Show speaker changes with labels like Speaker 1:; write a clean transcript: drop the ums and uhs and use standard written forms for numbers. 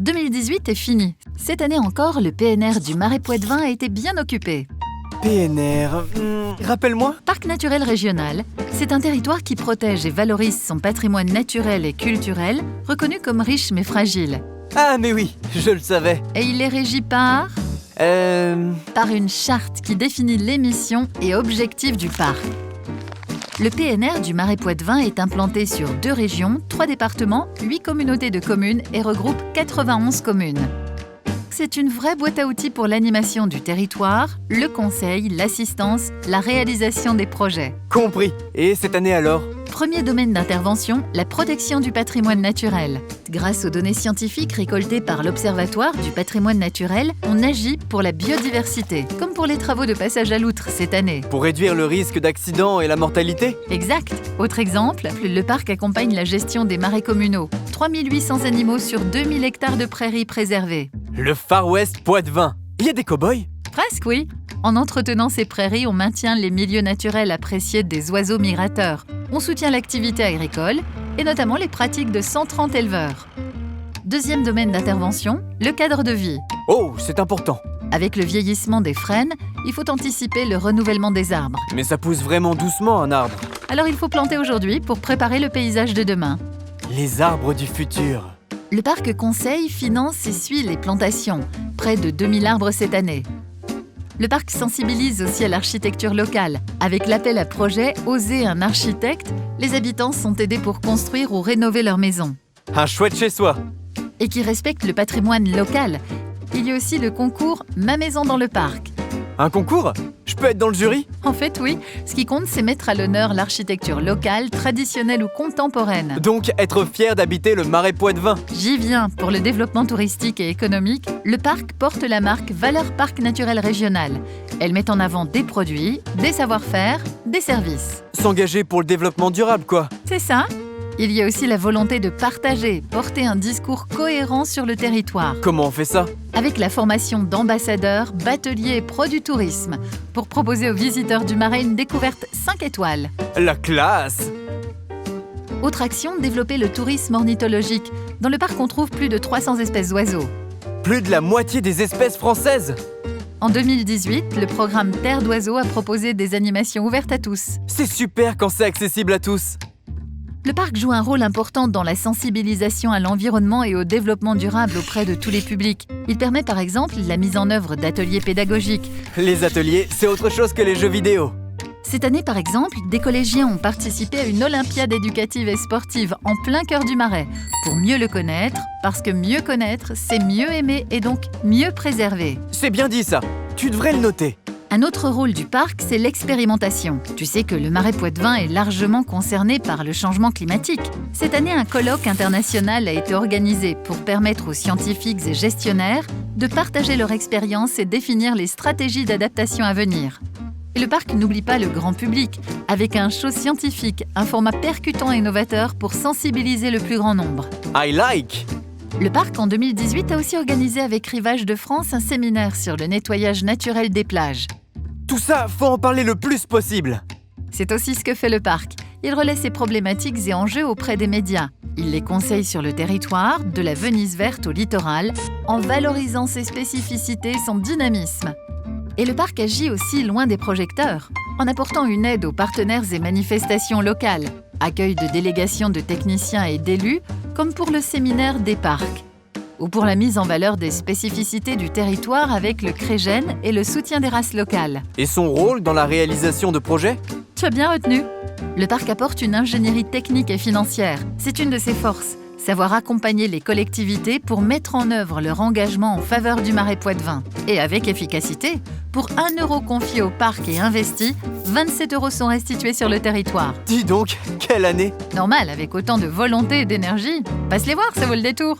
Speaker 1: 2018 est fini. Cette année encore, le PNR du Marais Poitevin a été bien occupé.
Speaker 2: PNR, rappelle-moi.
Speaker 1: Parc naturel régional, c'est un territoire qui protège et valorise son patrimoine naturel et culturel, reconnu comme riche mais fragile.
Speaker 2: Ah mais oui, je le savais.
Speaker 1: Et il est régi par une charte qui définit les missions et objectifs du parc. Le PNR du Marais Poitevin est implanté sur 2 régions, 3 départements, 8 communautés de communes et regroupe 91 communes. C'est une vraie boîte à outils pour l'animation du territoire, le conseil, l'assistance, la réalisation des projets.
Speaker 2: Compris. Et cette année alors?
Speaker 1: Premier domaine d'intervention, la protection du patrimoine naturel. Grâce aux données scientifiques récoltées par l'Observatoire du patrimoine naturel, on agit pour la biodiversité, comme pour les travaux de passage à l'outre cette année.
Speaker 2: Pour réduire le risque d'accident et la mortalité?
Speaker 1: Exact. Autre exemple, le parc accompagne la gestion des marais communaux. 3800 animaux sur 2000 hectares de prairies préservées.
Speaker 2: Le Far West Poitevin. Il y a des cow-boys?
Speaker 1: Presque, oui. En entretenant ces prairies, on maintient les milieux naturels appréciés des oiseaux migrateurs. On soutient l'activité agricole et notamment les pratiques de 130 éleveurs. Deuxième domaine d'intervention, le cadre de vie.
Speaker 2: Oh, c'est important.
Speaker 1: Avec le vieillissement des frênes, il faut anticiper le renouvellement des arbres.
Speaker 2: Mais ça pousse vraiment doucement un arbre.
Speaker 1: Alors il faut planter aujourd'hui pour préparer le paysage de demain.
Speaker 2: Les arbres du futur.
Speaker 1: Le parc conseille, finance et suit les plantations. Près de 2000 arbres cette année. Le parc sensibilise aussi à l'architecture locale. Avec l'appel à projet « Oser un architecte », les habitants sont aidés pour construire ou rénover leur maison.
Speaker 2: Un chouette chez soi.
Speaker 1: Et qui respecte le patrimoine local. Il y a aussi le concours « Ma maison dans le parc ».
Speaker 2: Un concours? Je peux être dans le jury?
Speaker 1: En fait, oui. Ce qui compte, c'est mettre à l'honneur l'architecture locale, traditionnelle ou contemporaine.
Speaker 2: Donc, être fier d'habiter le Marais Poitevin.
Speaker 1: J'y viens. Pour le développement touristique et économique, le parc porte la marque Valeurs Parc Naturel Régional. Elle met en avant des produits, des savoir-faire, des services.
Speaker 2: S'engager pour le développement durable, quoi.
Speaker 1: C'est ça. Il y a aussi la volonté de partager, porter un discours cohérent sur le territoire.
Speaker 2: Comment on fait ça?
Speaker 1: Avec la formation d'ambassadeurs, bateliers et pros du tourisme, pour proposer aux visiteurs du Marais une découverte 5 étoiles.
Speaker 2: La classe!
Speaker 1: Autre action, développer le tourisme ornithologique. Dans le parc, on trouve plus de 300 espèces d'oiseaux.
Speaker 2: Plus de la moitié des espèces françaises!
Speaker 1: En 2018, le programme Terre d'oiseaux a proposé des animations ouvertes à tous.
Speaker 2: C'est super quand c'est accessible à tous!
Speaker 1: Le parc joue un rôle important dans la sensibilisation à l'environnement et au développement durable auprès de tous les publics. Il permet par exemple la mise en œuvre d'ateliers pédagogiques.
Speaker 2: Les ateliers, c'est autre chose que les jeux vidéo.
Speaker 1: Cette année, par exemple, des collégiens ont participé à une olympiade éducative et sportive en plein cœur du Marais, pour mieux le connaître, parce que mieux connaître, c'est mieux aimer et donc mieux préserver.
Speaker 2: C'est bien dit ça. Tu devrais le noter.
Speaker 1: Un autre rôle du parc, c'est l'expérimentation. Tu sais que le Marais Poitevin est largement concerné par le changement climatique. Cette année, un colloque international a été organisé pour permettre aux scientifiques et gestionnaires de partager leur expérience et définir les stratégies d'adaptation à venir. Et le parc n'oublie pas le grand public, avec un show scientifique, un format percutant et novateur pour sensibiliser le plus grand nombre.
Speaker 2: I like!
Speaker 1: Le parc, en 2018, a aussi organisé avec Rivage de France un séminaire sur le nettoyage naturel des plages.
Speaker 2: Tout ça, faut en parler le plus possible.
Speaker 1: C'est aussi ce que fait le parc. Il relaie ses problématiques et enjeux auprès des médias. Il les conseille sur le territoire, de la Venise verte au littoral, en valorisant ses spécificités et son dynamisme. Et le parc agit aussi loin des projecteurs, en apportant une aide aux partenaires et manifestations locales, accueil de délégations de techniciens et d'élus, comme pour le séminaire des parcs, ou pour la mise en valeur des spécificités du territoire avec le Crégène et le soutien des races locales.
Speaker 2: Et son rôle dans la réalisation de projets?
Speaker 1: Tu as bien retenu. Le parc apporte une ingénierie technique et financière. C'est une de ses forces. Savoir accompagner les collectivités pour mettre en œuvre leur engagement en faveur du Marais Poitevin. Et avec efficacité, pour 1 euro confié au parc et investi, 27 euros sont restitués sur le territoire.
Speaker 2: Dis donc, quelle année!
Speaker 1: Normal, avec autant de volonté et d'énergie. Passe les voir, ça vaut le détour.